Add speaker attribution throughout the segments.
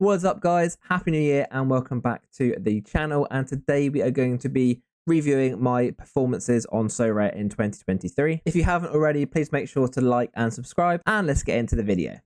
Speaker 1: What's up, guys? Happy New Year and welcome back to the channel. And today we are going to be reviewing my performances on Sorare in 2023. If you haven't already, please make sure to like and subscribe, and let's get into the video.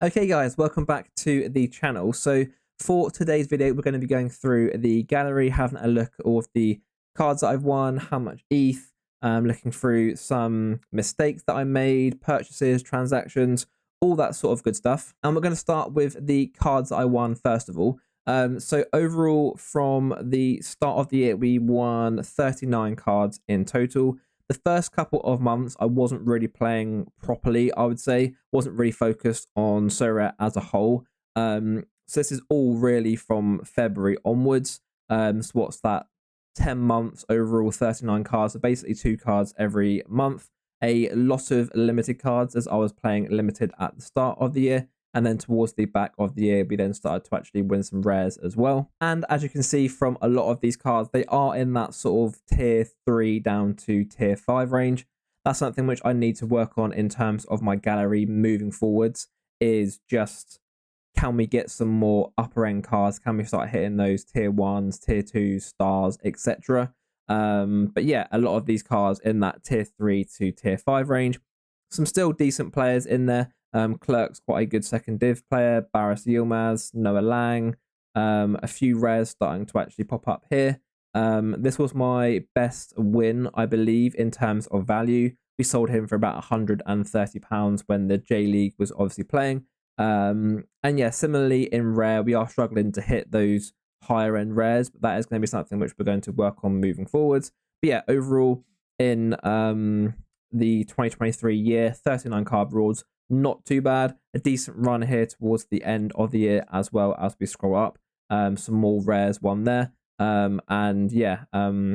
Speaker 1: Okay guys, welcome back to the channel. So for today's video, we're going to be going through the gallery, having a look at all of the cards that I've won, how much ETH, looking through some mistakes that I made, purchases, transactions, all that sort of good stuff. And we're going to start with the cards that I won first of all. So overall, from the start of the year, we won 39 cards in total. The first couple of months, I wasn't really playing properly, I would say. Wasn't really focused on Sorare as a whole. So this is all really from February onwards. So what's that? 10 months overall, 39 cards. So basically 2 cards every month. A lot of limited cards as I was playing limited at the start of the year. And then towards the back of the year, we then started to actually win some rares as well. And as you can see from a lot of these cards, they are in that sort of tier 3 down to tier 5 range. That's something which I need to work on in terms of my gallery moving forwards, is just, can we get some more upper end cards? Can we start hitting those tier 1s, tier 2s, stars, etc.? But yeah, a lot of these cards in that tier 3 to tier 5 range. Some still decent players in there. Clerk's quite a good second div player. Barris Yilmaz, Noah Lang, a few rares starting to actually pop up here. This was my best win, I believe, in terms of value. We sold him for about £130 when the J League was obviously playing. And yeah, similarly in rare, we are struggling to hit those higher end rares, but that is going to be something which we're going to work on moving forwards. But yeah, overall in the 2023 year, 39 card rewards. Not too bad. A decent run here towards the end of the year as well as we scroll up. Some more rares won there. And yeah,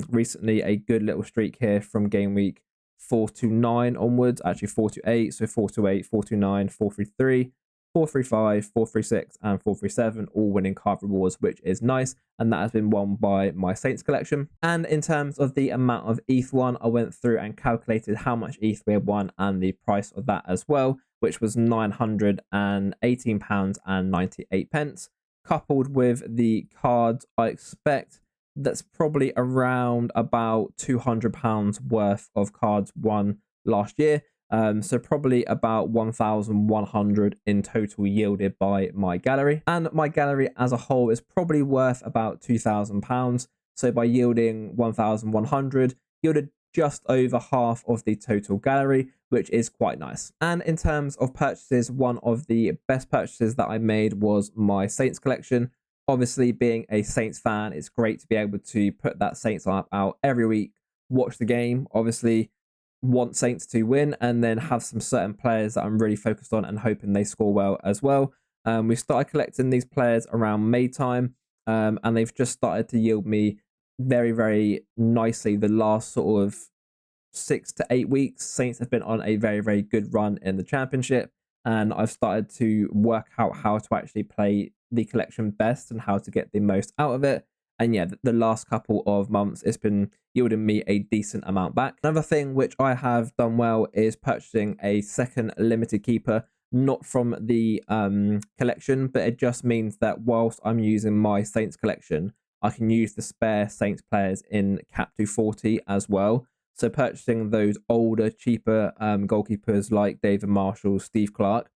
Speaker 1: recently a good little streak here from game week 4 to 9 onwards. Actually 4 to 8. So 4 to 8, 4 to 9, 4 through 3, 435, 436, and 437, all winning card rewards, which is nice. And that has been won by my Saints collection. And in terms of the amount of ETH won, I went through and calculated how much ETH we had won and the price of that as well, which was £918.98. Coupled with the cards, I expect that's probably around about £200 worth of cards won last year. So probably about 1,100 in total yielded by my gallery. And my gallery as a whole is probably worth about £2,000. So by yielding 1,100, yielded just over half of the total gallery, which is quite nice. And in terms of purchases, one of the best purchases that I made was my Saints collection. Obviously, being a Saints fan, it's great to be able to put that Saints lineup out every week, watch the game, obviously want Saints to win, and then have some certain players that I'm really focused on and hoping they score well as well. We started collecting these players around May time, and they've just started to yield me very, very nicely the last sort of 6 to 8 weeks. Saints have been on a very, very good run in the championship, and I've started to work out how to actually play the collection best and how to get the most out of it. And yeah, the last couple of months, it's been yielding me a decent amount back. Another thing which I have done well is purchasing a second limited keeper, not from the collection, but it just means that whilst I'm using my Saints collection, I can use the spare Saints players in Cap 240 as well. So purchasing those older, cheaper goalkeepers like David Marshall, Steve Clark,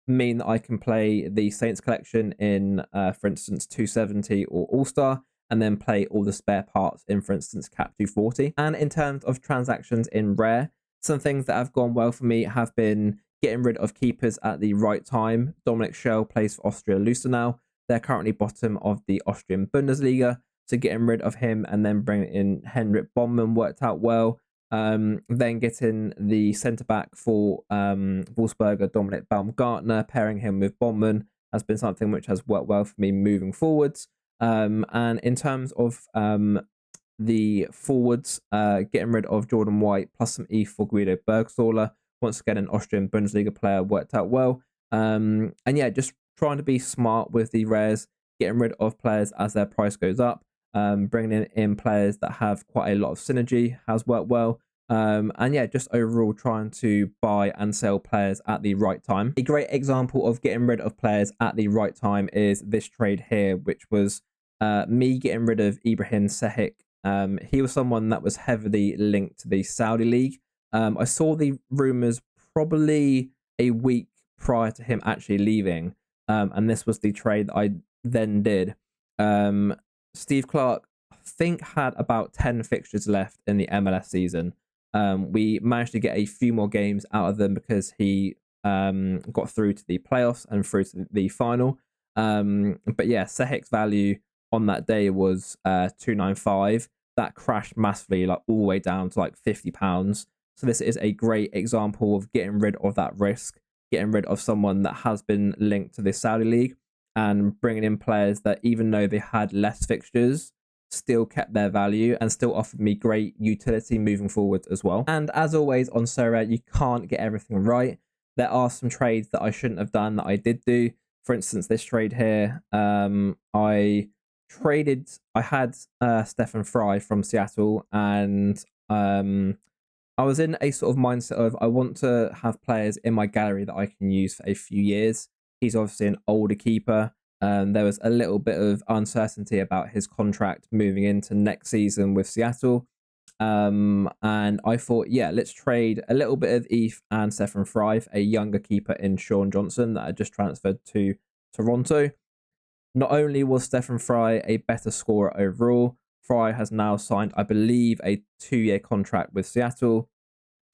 Speaker 1: mean that I can play the Saints collection in, for instance, 270 or All-Star, and then play all the spare parts in, for instance, Cap 240. And in terms of transactions in Rare, some things that have gone well for me have been getting rid of keepers at the right time. Dominic Schell plays for Austria Lustenau. They're currently bottom of the Austrian Bundesliga. So getting rid of him and then bringing in Henrik Bondman worked out well. Then getting the centre-back for Wolfsberger, Dominic Baumgartner, pairing him with Bondman has been something which has worked well for me moving forwards. And in terms of the forwards, getting rid of Jordan White plus some ETH for Guido Bergstaller, once again an Austrian Bundesliga player, worked out well. And yeah, just trying to be smart with the rares, getting rid of players as their price goes up. Bringing in players that have quite a lot of synergy has worked well. And yeah, just overall trying to buy and sell players at the right time. A great example of getting rid of players at the right time is this trade here, which was me getting rid of Ibrahim Sehik. He was someone that was heavily linked to the Saudi League. I saw the rumours probably a week prior to him actually leaving. And this was the trade that I then did. Steve Clark, I think, had about 10 fixtures left in the MLS season. We managed to get a few more games out of them because he got through to the playoffs and through to the final. But yeah, Sehik's value on that day was 295. That crashed massively, like all the way down to like £50. So this is a great example of getting rid of that risk, getting rid of someone that has been linked to the Saudi League and bringing in players that, even though they had less fixtures, still kept their value and still offered me great utility moving forward as well. And as always on Sorare, you can't get everything right. There are some trades that I shouldn't have done that I did do. For instance, this trade here, I had Stefan Fry from Seattle, and I was in a sort of mindset of I want to have players in my gallery that I can use for a few years. He's obviously an older keeper. There was a little bit of uncertainty about his contract moving into next season with Seattle. And I thought, yeah, let's trade a little bit of Eth and Stefan Fry, a younger keeper in Sean Johnson that had just transferred to Toronto. Not only was Stefan Fry a better scorer overall, Fry has now signed, I believe, a 2-year contract with Seattle.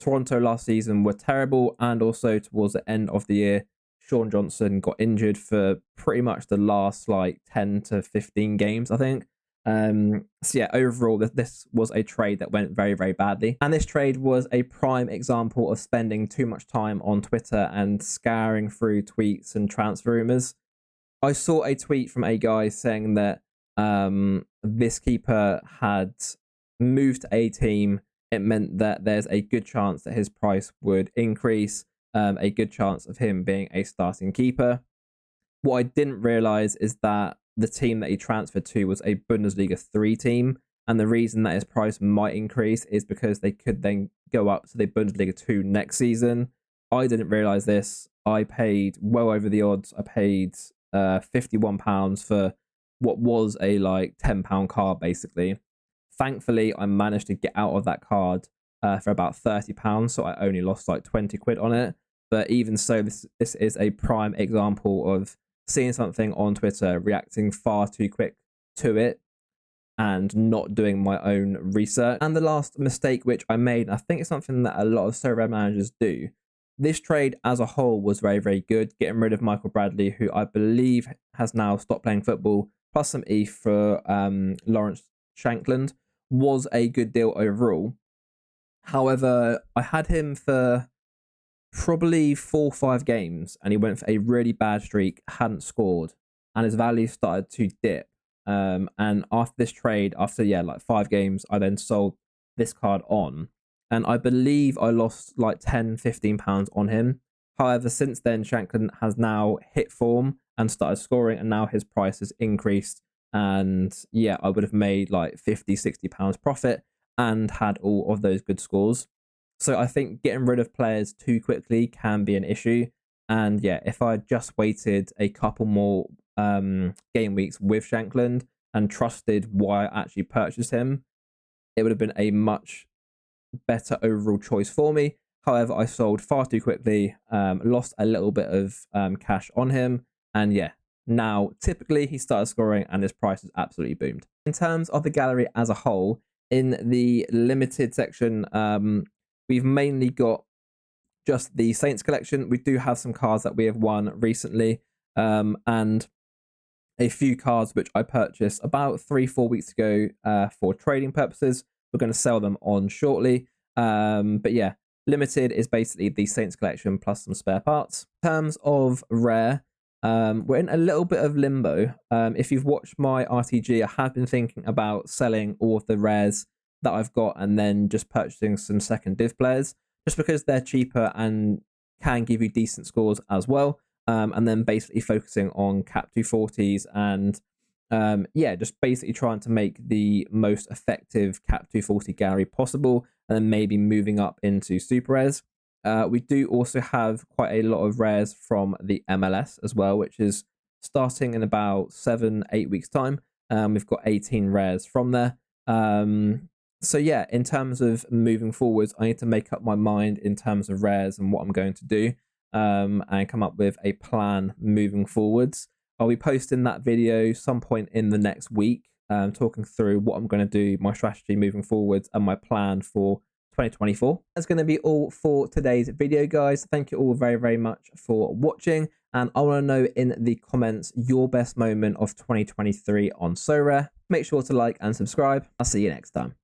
Speaker 1: Toronto last season were terrible, and also towards the end of the year, Sean Johnson got injured for pretty much the last like 10 to 15 games, I think. So yeah, overall, this was a trade that went very, very badly. And this trade was a prime example of spending too much time on Twitter and scouring through tweets and transfer rumors. I saw a tweet from a guy saying that this keeper had moved to a team. It meant that there's a good chance that his price would increase, a good chance of him being a starting keeper. What I didn't realize is that the team that he transferred to was a Bundesliga 3 team. And the reason that his price might increase is because they could then go up to the Bundesliga 2 next season. I didn't realize this. I paid well over the odds. I paid £51 for what was a like £10 card, basically. Thankfully, I managed to get out of that card for about £30, so I only lost like 20 quid on it. But even so, this is a prime example of seeing something on Twitter, reacting far too quick to it, and not doing my own research. And the last mistake which I made, I think it's something that a lot of Sorare managers do. This trade as a whole was very, very good. Getting rid of Michael Bradley, who I believe has now stopped playing football, plus some E for Lawrence Shankland, was a good deal overall. However, I had him for probably 4 or 5 games, and he went for a really bad streak, hadn't scored, and his value started to dip. And after this trade, after like 5 games, I then sold this card on, and I believe I lost like £10-15 on him. However, since then, Shanklin has now hit form and started scoring, and now his price has increased. And yeah, I would have made like £50-60 profit and had all of those good scores. So I think getting rid of players too quickly can be an issue. And yeah, if I just waited a couple more game weeks with Shankland and trusted why I actually purchased him, it would have been a much better overall choice for me. However, I sold far too quickly, lost a little bit of cash on him, and yeah, now typically he started scoring and his price has absolutely boomed. In terms of the gallery as a whole, in the limited section, we've mainly got just the Saints collection. We do have some cards that we have won recently, and a few cards which I purchased about 3-4 weeks ago for trading purposes. We're going to sell them on shortly. But yeah, limited is basically the Saints collection plus some spare parts. In terms of rare, we're in a little bit of limbo. If you've watched my RTG, I have been thinking about selling all of the rares that I've got and then just purchasing some second div players, just because they're cheaper and can give you decent scores as well. And then basically focusing on cap 240s and Yeah, just basically trying to make the most effective cap 240 Gary possible, and then maybe moving up into super rares. We do also have quite a lot of rares from the MLS as well, which is starting in about 7-8 weeks time. We've got 18 rares from there. So yeah, in terms of moving forwards, I need to make up my mind in terms of rares and what I'm going to do, and come up with a plan moving forwards. I'll be posting that video some point in the next week, talking through what I'm going to do, my strategy moving forwards, and my plan for 2024. That's going to be all for today's video, guys. Thank you all very, very much for watching. And I want to know in the comments your best moment of 2023 on Sorare. Make sure to like and subscribe. I'll see you next time.